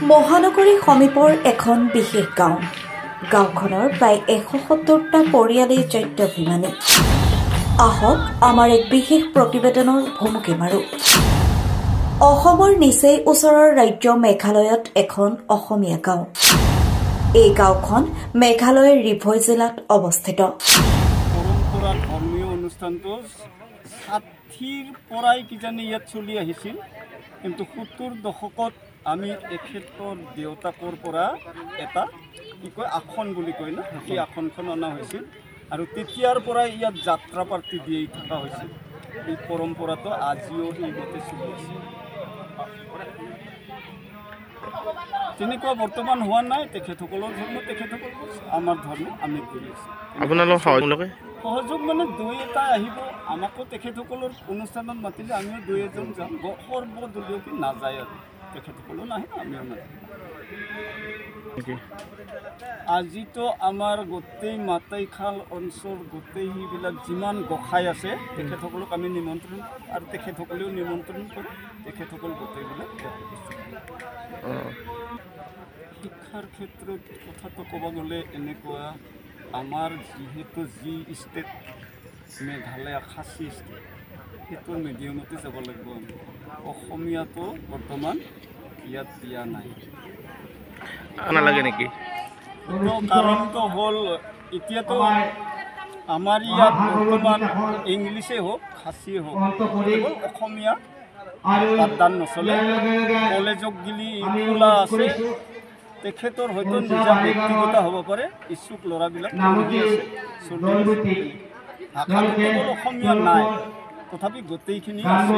মহানগৰী সমীপৰ এখন বিশেষ গাঁও। গাঁওখনৰ প্ৰায় ১৭০টা পৰিয়ালেই জৈত্যাভিমানী। আহক আমাৰ এক বিশেষ প্ৰতিবেদনৰ ভুমুকি মাৰো। অসমৰ নিচেই ওচৰৰ ৰাজ্য মেঘালয়ত এখন অসমীয়া গাঁও। এই গাঁওখন মেঘালয়ৰ ৰিভই জিলাত অৱস্থিত। পৰম্পৰা ধৰ্মীয় অনুষ্ঠানটো ৬০ৰ পৰাই কিজানি ইয়াত চলি আহিছিল, কিন্তু ৭০ৰ দশকত আমি এখেতৰ দেউতাকৰ পৰা এটা কি কয় আসন বুলি কয় না, সেই আসনখন অনা হৈছিল আৰু তেতিয়াৰ পৰাই ইয়াত যাত্ৰা পাৰ্টি দি থকা হৈছিল। এই পৰম্পৰাটো আজিও সেইমতে চলি আছে। তেনেকুৱা বৰ্তমান হোৱা নাই। তেখেতসকলৰ ধৰ্ম তেখেতসকল, আমাৰ ধৰ্ম আমি কৰি আছোঁ। আপোনালোক সহযোগ মানে দুই এটা আহিব, আমাকো তেখেতসকলৰ অনুষ্ঠানত মাতিলে আমিও দুই এজন যাম। সৰ্বদলীয়কৈ নাযায় আৰু তেখেতসকলেও নাহে, আমিও নাযাওঁ। আজিতো আমাৰ গোটেই মাটাইখাল অঞ্চল, গোটেই সেইবিলাক যিমান গোসাঁই আছে তেখেতসকলক আমি নিমন্ত্ৰণ আৰু তেখেতসকলেও নিমন্ত্ৰণ কৰোঁ। তেখেতসকল গোটেইবিলাক শিক্ষাৰ ক্ষেত্ৰত কথাটো ক'ব গ'লে এনেকুৱা, আমাৰ যিহেতু যি ষ্টেট মেঘালয় খাচী ষ্টেট, সেইটোৰ মিডিয়ামতে যাব লাগিব। আমি অসমীয়াটো বৰ্তমান ইয়াত দিয়া নাই। নালাগে নেকি? কাৰণটো হ'ল এতিয়াতো আমাৰ ইয়াত বৰ্তমান ইংলিছেই হওক খাচীয়ে হওক কেৱল অসমীয়া পাঠদান নচলে। কলেজক গিলি খোলা আছে, তেখেতৰ হয়তো নিজা ব্যক্তিগত হ'ব পাৰে, ইচ্ছুক ল'ৰাবিলাক পঢ়ি আছে, ভাষাটো কেৱল অসমীয়া নাই, তথাপি গোটেইখিনি আছে।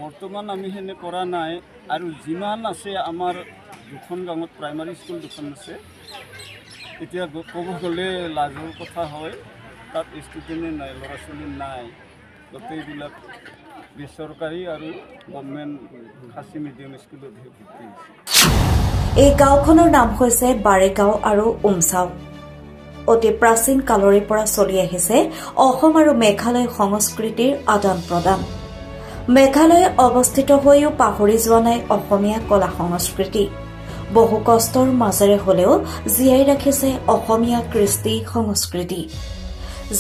বৰ্তমান আমি সেনে কৰা নাই। আৰু যিমান আছে, আমাৰ দুখন গাঁৱত প্ৰাইমাৰী স্কুল দুখন আছে। এতিয়া ক'ব গ'লে লাজৰ কথা হয়, তাত ষ্টুডেণ্টে নাই, ল'ৰা ছোৱালী নাই। গোটেইবিলাক বেচৰকাৰী আৰু গভৰ্ণমেণ্ট খাচী মিডিয়াম স্কুলতহে ভৰ্তি হৈছে। এই গাঁওখনৰ নাম হৈছে বাৰেগাঁও আৰু উমচাও। অতি প্ৰাচীন কালৰে পৰা চলি আহিছে অসম আৰু মেঘালয় সংস্কৃতিৰ আদান প্ৰদান। মেঘালয়ে অৱস্থিত হৈও পাহৰি যোৱা নাই অসমীয়া কলা সংস্কৃতি। বহু কষ্টৰ মাজেৰে হলেও জীয়াই ৰাখিছে অসমীয়া কৃষ্টি সংস্কৃতি।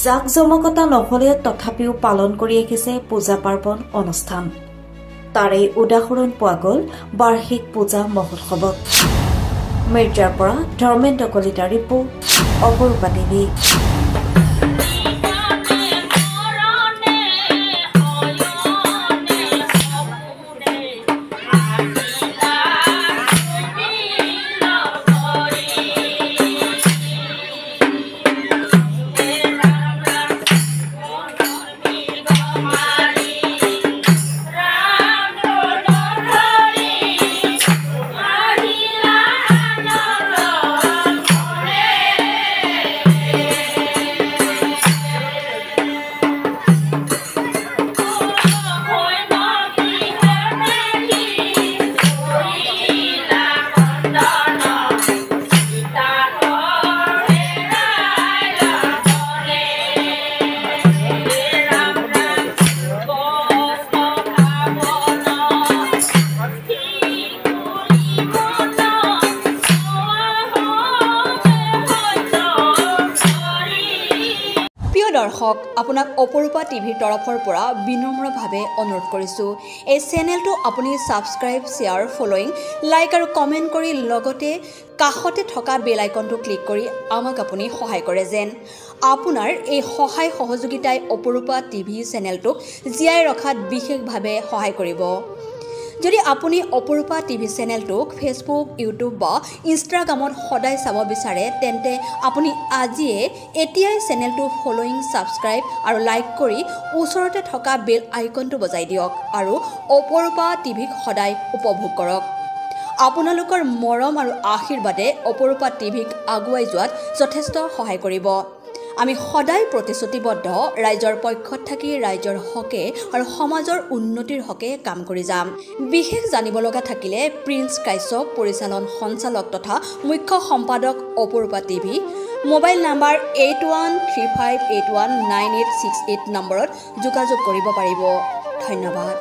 জাক জমকতা নহলে তথাপিও পালন কৰি ৰাখিছে পূজা পাৰ্বণ অনুষ্ঠান। তাৰে উদাহৰণ পোৱা গ'ল বাৰ্ষিক পূজা মহোৎসৱত। মিৰ্জাৰ পৰা ধৰ্মেন্দ্ৰ কলিতাৰ ৰিপোৰ্ট, অপৰূপা টিভি। দৰ্শক, আপোনাক অপৰূপা টিভিৰ তৰফৰ পৰা বিনম্ৰভাৱে অনুৰোধ কৰিছোঁ, এই চেনেলটো আপুনি ছাবস্ক্ৰাইব, শ্বেয়াৰ, ফলোইং, লাইক আৰু কমেণ্ট কৰি লগতে কাষতে থকা বেল আইকনটো ক্লিক কৰি আমাক আপুনি সহায় কৰে যেন। আপোনাৰ এই সহায় সহযোগিতাই অপৰূপা টিভি চেনেলটোক জীয়াই ৰখাত বিশেষভাৱে সহায় কৰিব। যদি আপুনি অপৰূপা টিভি চেনেলটোক ফেচবুক, ইউটিউব বা ইনষ্টাগ্ৰামত সদায় চাব বিচাৰে, তেন্তে আপুনি এতিয়াই চেনেলটো ফলোইং, ছাবস্ক্ৰাইব আৰু লাইক কৰি ওচৰতে থকা বেল আইকনটো বজাই দিয়ক আৰু অপৰূপা টিভিক সদায় উপভোগ কৰক। আপোনালোকৰ মৰম আৰু আশীৰ্বাদে অপৰূপা টিভিক আগুৱাই যোৱাত যথেষ্ট সহায় কৰিব। আমি সদায় প্ৰতিশ্ৰুতিবদ্ধ, ৰাইজৰ পক্ষত থাকি ৰাইজৰ হকে আৰু সমাজৰ উন্নতিৰ হকে কাম কৰি যাম। বিশেষ জানিব লগা থাকিলে প্ৰিন্স কাশ্যপ, পৰিচালন সঞ্চালক তথা মুখ্য সম্পাদক অপৰূপা টিভি, মোবাইল নাম্বাৰ 8135819868 নম্বৰত যোগাযোগ কৰিব পাৰিব। ধন্যবাদ।